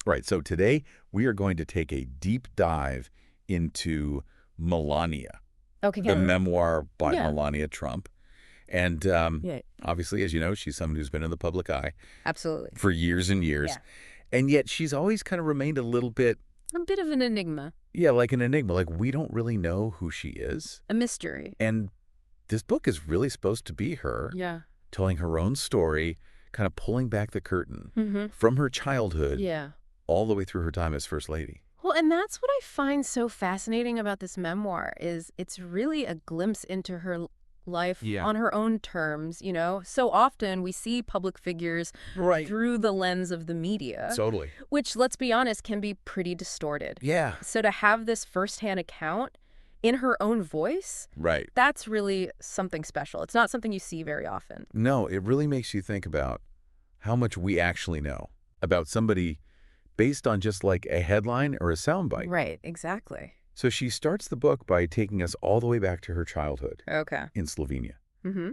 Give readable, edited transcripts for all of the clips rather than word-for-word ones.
Right. So today we are going to take a deep dive into Melania, Okay, the can memoir by yeah. Melania Trump. And Yeah, obviously, as you know, she's someone who's been in the public eye absolutely. for years and years. Yeah. And yet she's always kind of remained a little bit, A bit of an enigma, yeah, like an enigma. Like we don't really know who she is. a mystery. And this book is really supposed to be her Yeah. telling her own story, kind of pulling back the curtain Mm-hmm. from her childhood Yeah. all the way through her time as First Lady. Well, and that's what I find so fascinating about this memoir is it's really a glimpse into her life Yeah. on her own terms, you know? So often we see public figures Right. through the lens of the media, Totally. which, let's be honest, can be pretty distorted. Yeah. So to have this firsthand account in her own voice, Right. that's really something special. It's not something you see very often. No, it really makes you think about how much we actually know about somebody based on just like a headline or a soundbite. Right, exactly. So she starts the book by taking us all the way back to her childhood Okay. in Slovenia. Mm-hmm.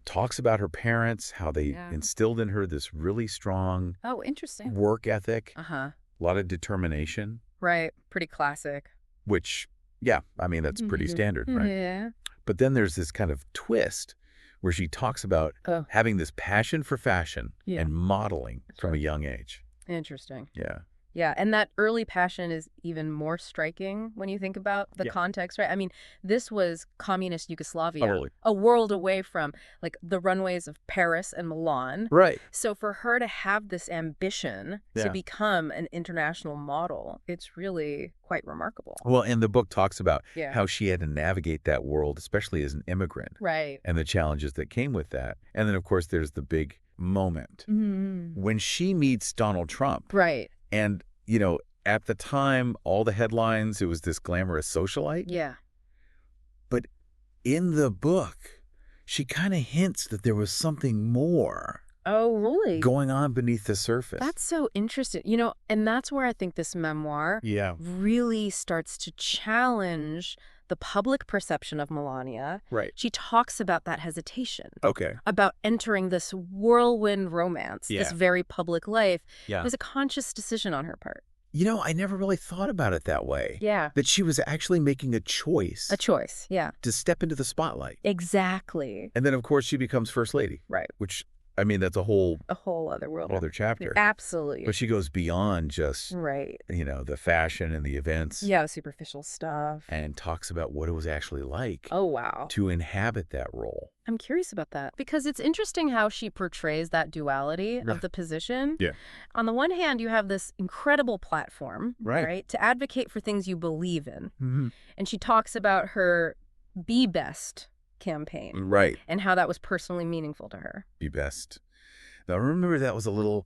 Talks about her parents, how they Yeah. instilled in her this really strong Oh, interesting. work ethic, Uh-huh. a lot of determination, Right. Pretty classic. which, yeah, I mean, that's pretty standard, right? Yeah. But then there's this kind of twist where she talks about Oh. having this passion for fashion Yeah. and modeling from right. a young age. Interesting. Yeah. Yeah, and that early passion is even more striking when you think about the Yeah. context, right? I mean, this was communist Yugoslavia, Totally. a world away from like the runways of Paris and Milan. Right. So for her to have this ambition to Yeah. become an international model, it's really quite remarkable. Well, and the book talks about Yeah. how she had to navigate that world, especially as an immigrant, Right. and the challenges that came with that. And then, of course, there's the big moment Mm-hmm. when she meets Donald Trump. Right. And, you know, at the time, all the headlines, it was this glamorous socialite. Yeah. But in the book, she kind of hints that there was something more Oh, really? going on beneath the surface. That's so interesting. You know, and that's where I think this memoir Yeah. really starts to challenge the public perception of Melania. Right. She talks about that hesitation, Okay. about entering this whirlwind romance, this Yeah. very public life. Yeah. It was a conscious decision on her part. You know, I never really thought about it that way. Yeah. That she was actually making a choice A choice. Yeah. to step into the spotlight. Exactly. And then, of course, she becomes First Lady. Right. Which, I mean, that's a whole A whole other world. other chapter. Absolutely. But she goes beyond just, Right. you know, the fashion and the events. Yeah, superficial stuff. And talks about what it was actually like Oh, wow. to inhabit that role. I'm curious about that because it's interesting how she portrays that duality Yeah. of the position. Yeah. On the one hand, you have this incredible platform, Right. to advocate for things you believe in. Mm-hmm. And she talks about her Be Best campaign Right. and how that was personally meaningful to her. Be best. Now, remember that was a little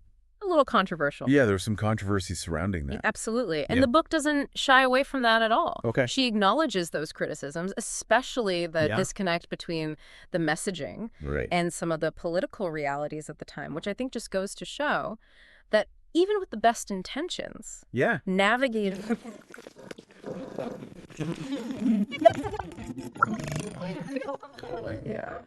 controversial. Yeah, there was some controversy surrounding that. Absolutely. And Yeah. the book doesn't shy away from that at all. Okay. She acknowledges those criticisms, especially the Yeah. disconnect between the messaging Right. and some of the political realities at the time, which I think just goes to show that even with the best intentions, Yeah. navigating... Yeah.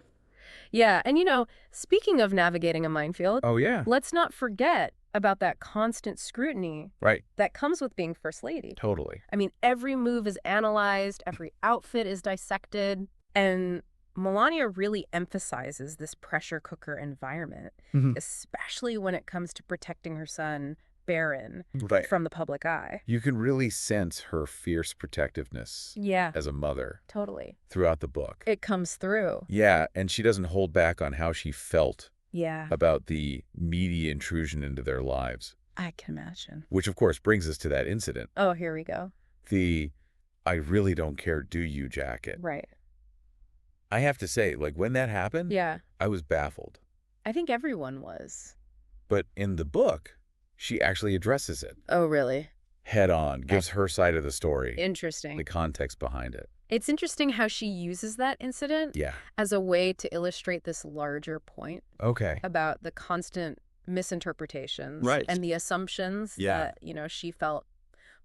Yeah, and you know, speaking of navigating a minefield, Oh, yeah. let's not forget about that constant scrutiny Right. that comes with being First Lady. Totally. I mean, every move is analyzed, every outfit is dissected, and Melania really emphasizes this pressure cooker environment, Mhm. especially when it comes to protecting her son, Barron, Right. from the public eye. You can really sense her fierce protectiveness Yeah, as a mother totally. throughout the book. It comes through. Yeah, and she doesn't hold back on how she felt Yeah, about the media intrusion into their lives, I can imagine. which of course brings us to that incident. Oh, here we go. The "I really don't care, do you" jacket. Right. I have to say, like when that happened, Yeah, I was baffled. I think everyone was. But in the book, she actually addresses it Oh, really? head on, gives her side of the story, Interesting. the context behind it. It's interesting how she uses that incident Yeah. as a way to illustrate this larger point Okay. about the constant misinterpretations Right. and the assumptions Yeah. that, you know, she felt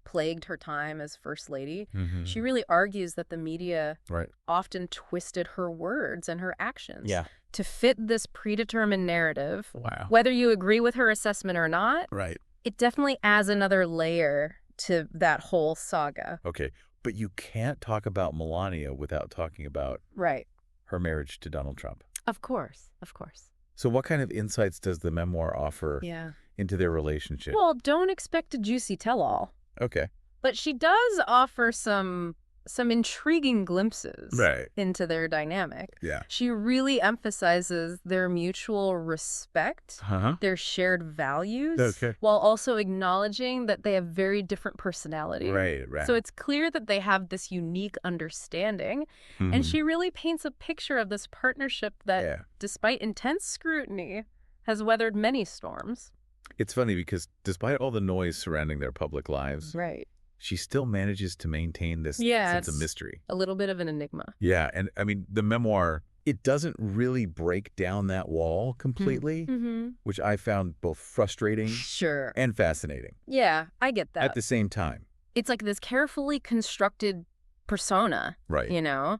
plagued her time as First Lady. Mhm. She really argues that the media Right. often twisted her words and her actions Yeah. to fit this predetermined narrative. Wow. Whether you agree with her assessment or not, Right. It definitely adds another layer to that whole saga. Okay, but you can't talk about Melania without talking about Right. her marriage to Donald Trump. Of course. Of course. So what kind of insights does the memoir offer Yeah. into their relationship? Well, don't expect a juicy tell-all. Okay. But she does offer some intriguing glimpses Right. into their dynamic. Yeah. She really emphasizes their mutual respect, Uh-huh. their shared values, Okay. while also acknowledging that they have very different personalities. Right, right. So it's clear that they have this unique understanding, and Mhm. she really paints a picture of this partnership that, Yeah. despite intense scrutiny, has weathered many storms. It's funny because despite all the noise surrounding their public lives, Right. she still manages to maintain this Yeah, sense of it's mystery. a little bit of an enigma. Yeah, and I mean, the memoir, it doesn't really break down that wall completely, Mm-hmm. which I found both frustrating Sure. and fascinating Yeah, I get that. at the same time. It's like this carefully constructed persona, Right. you know,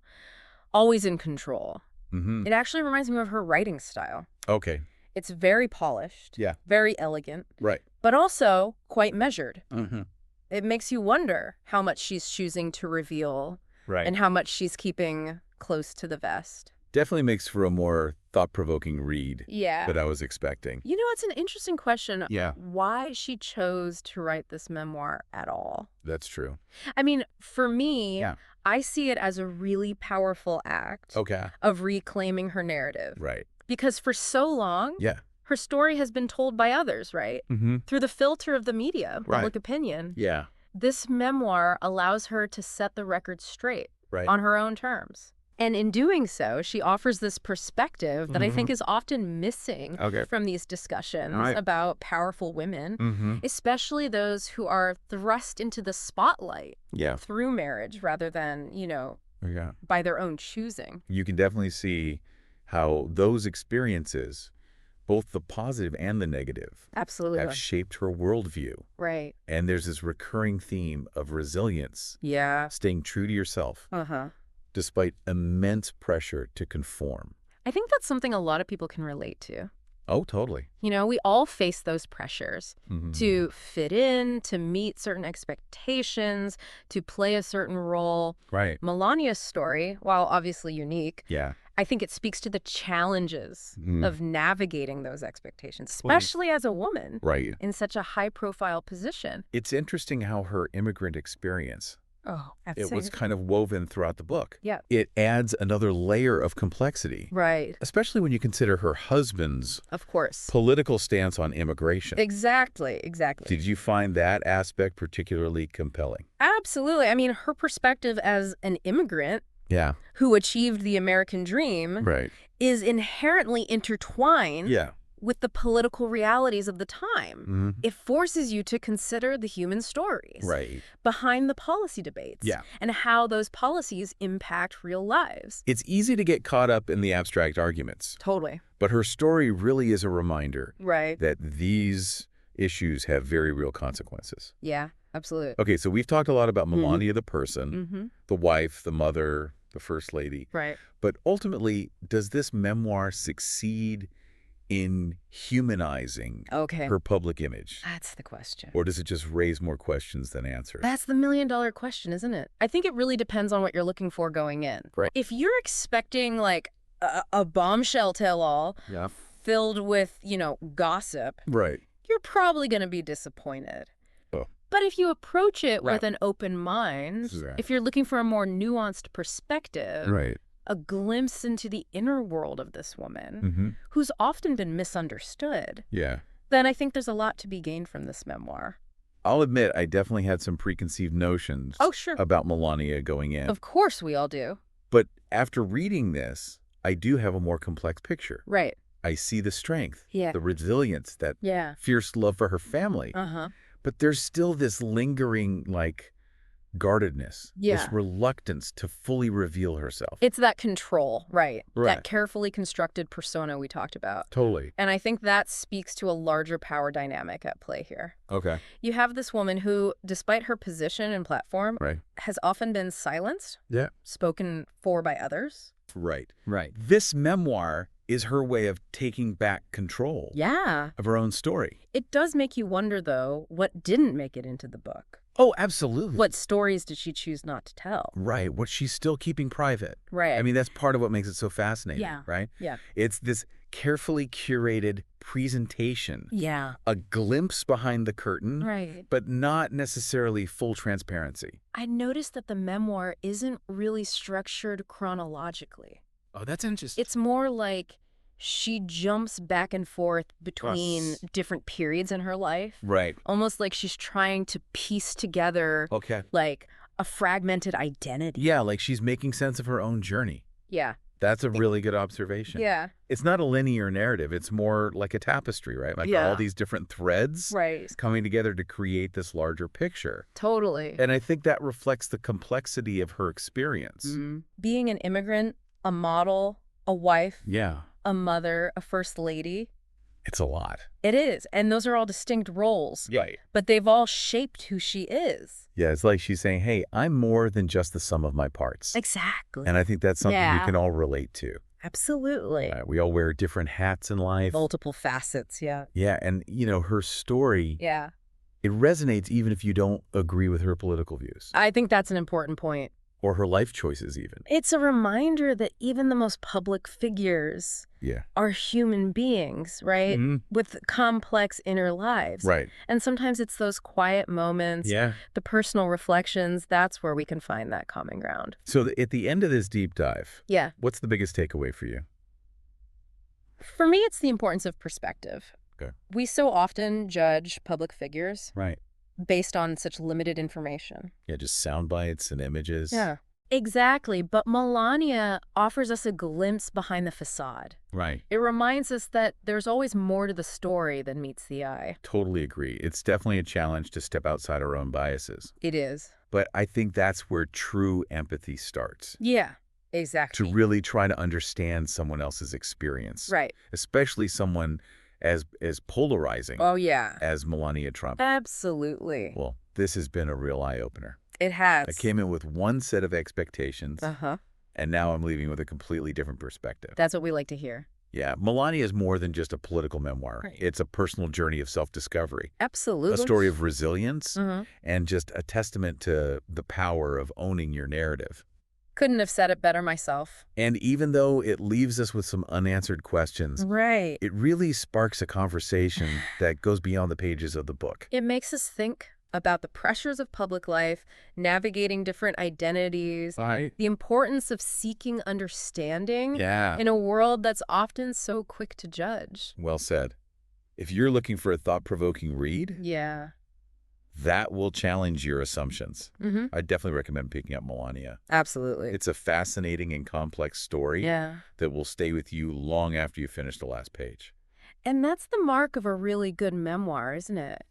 always in control. Mm-hmm. It actually reminds me of her writing style. Okay. It's very polished, Yeah. very elegant, Right. but also quite measured. Mm-hmm. It makes you wonder how much she's choosing to reveal Right. and how much she's keeping close to the vest. Definitely makes for a more thought-provoking read Yeah. that I was expecting. You know, it's an interesting question. Yeah. Why she chose to write this memoir at all. That's true. I mean, for me, Yeah. I see it as a really powerful act Okay. of reclaiming her narrative. Right. Because for so long, Yeah. her story has been told by others, right? Mm-hmm. Through the filter of the media, Right. public opinion. Yeah. This memoir allows her to set the record straight Right. on her own terms. And in doing so, she offers this perspective that I think is often missing Okay. from these discussions All right. about powerful women, Mm-hmm. especially those who are thrust into the spotlight Yeah. through marriage rather than, Yeah. by their own choosing. You can definitely see how those experiences, both the positive and the negative, Absolutely. have shaped her worldview. Right. And there's this recurring theme of resilience, Yeah. staying true to yourself, Uh-huh. despite immense pressure to conform. I think that's something a lot of people can relate to. Oh, totally. We all face those pressures Mm-hmm. to fit in, to meet certain expectations, to play a certain role. Right. Melania's story, while obviously unique, Yeah. I think it speaks to the challenges Mm. of navigating those expectations, Well, especially as a woman Right. in such a high-profile position. It's interesting how her immigrant experience, Oh, it was kind of woven throughout the book. Yeah. It adds another layer of complexity, Right. especially when you consider her husband's Of course. political stance on immigration. Exactly. Did you find that aspect particularly compelling? Absolutely. I mean, her perspective as an immigrant Yeah. who achieved the American dream Right. is inherently intertwined Yeah. with the political realities of the time. Mm-hmm. It forces you to consider the human stories Right. behind the policy debates Yeah. and how those policies impact real lives. It's easy to get caught up in the abstract arguments, Totally. but her story really is a reminder Right. that these issues have very real consequences. Yeah, absolutely. Okay, so we've talked a lot about Melania the person, Mm-hmm. the wife, the mother, the first lady. Right. But ultimately, does this memoir succeed in humanizing Okay. her public image? That's the question. Or does it just raise more questions than answers? That's the million-dollar question, isn't it? I think it really depends on what you're looking for going in. Right. If you're expecting like a bombshell tell-all Yeah. filled with, gossip, Right. you're probably going to be disappointed. Oh. But if you approach it Right. with an open mind, Right. if you're looking for a more nuanced perspective, Right. a glimpse into the inner world of this woman, Mm-hmm. who's often been misunderstood, Yeah. then I think there's a lot to be gained from this memoir. I'll admit I definitely had some preconceived notions Oh, sure. about Melania going in. Of course we all do. But after reading this, I do have a more complex picture. Right. I see the strength, Yeah. the resilience, that Yeah. fierce love for her family. Uh-huh. But there's still this lingering, guardedness, Yeah. this reluctance to fully reveal herself. It's that control, right? Right. That carefully constructed persona we talked about. Totally. And I think that speaks to a larger power dynamic at play here. Okay. You have this woman who, despite her position and platform, Right. has often been silenced, Yeah. spoken for by others. Right. This memoir is her way of taking back control Yeah. of her own story. It does make you wonder, though, what didn't make it into the book. Oh, absolutely. What stories did she choose not to tell? Right, what she's still keeping private. Right. I mean, that's part of what makes it so fascinating, Yeah. right? Yeah. It's this carefully curated presentation, Yeah. a glimpse behind the curtain, Right. but not necessarily full transparency. I noticed that the memoir isn't really structured chronologically. Oh, that's interesting. It's more like she jumps back and forth between Yes. different periods in her life. Right. Almost like she's trying to piece together Okay. like a fragmented identity. Yeah, like she's making sense of her own journey. Yeah. That's a really good observation. Yeah. It's not a linear narrative. It's more like a tapestry, right? Like Yeah. all these different threads Right. coming together to create this larger picture. Totally. And I think that reflects the complexity of her experience. Being an immigrant, a model, a wife, Yeah. a mother, a first lady. It's a lot. It is. And those are all distinct roles. Right. But they've all shaped who she is. Yeah, it's like she's saying, hey, I'm more than just the sum of my parts. Exactly. And I think that's something we Yeah. can all relate to. Absolutely. We all wear different hats in life. Multiple facets, yeah. Yeah, and, her story, Yeah. it resonates even if you don't agree with her political views. I think that's an important point. Or her life choices even. It's a reminder that even the most public figures Yeah. are human beings, right? Mhm. With complex inner lives. Right. And sometimes it's those quiet moments, Yeah. the personal reflections, that's where we can find that common ground. So at the end of this deep dive, Yeah. what's the biggest takeaway for you? For me, it's the importance of perspective. Okay. We so often judge public figures Right. based on such limited information. Yeah, just sound bites and images. Yeah. Exactly. But Melania offers us a glimpse behind the facade. Right. It reminds us that there's always more to the story than meets the eye. Totally agree. It's definitely a challenge to step outside our own biases. It is. But I think that's where true empathy starts. Yeah, To exactly. really try to understand someone else's experience. Right. Especially someone as polarizing Oh, yeah. as Melania Trump. Absolutely. Well, this has been a real eye-opener. It has. I came in with one set of expectations, Uh-huh. and now I'm leaving with a completely different perspective. That's what we like to hear. Yeah, Melania is more than just a political memoir. Right. It's a personal journey of self-discovery, Absolutely. a story of resilience, Mhm. and just a testament to the power of owning your narrative. Couldn't have said it better myself. And even though it leaves us with some unanswered questions, Right. it really sparks a conversation that goes beyond the pages of the book. It makes us think about the pressures of public life, navigating different identities, Right. the importance of seeking understanding Yeah. in a world that's often so quick to judge. Well said. If you're looking for a thought-provoking read, Yeah. that will challenge your assumptions. Mm-hmm. I definitely recommend picking up Melania. Absolutely. It's a fascinating and complex story Yeah. that will stay with you long after you finish the last page. And that's the mark of a really good memoir, isn't it?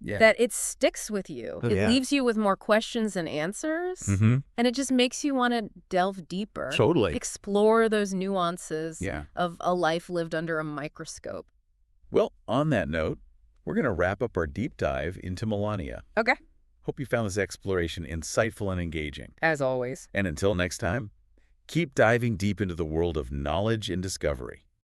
Yeah. That it sticks with you. It Yeah. leaves you with more questions than answers. Mm-hmm. And it just makes you want to delve deeper. Totally. Explore those nuances Yeah. of a life lived under a microscope. Well, on that note, we're going to wrap up our deep dive into Melania. Okay. Hope you found this exploration insightful and engaging. As always. And until next time, keep diving deep into the world of knowledge and discovery.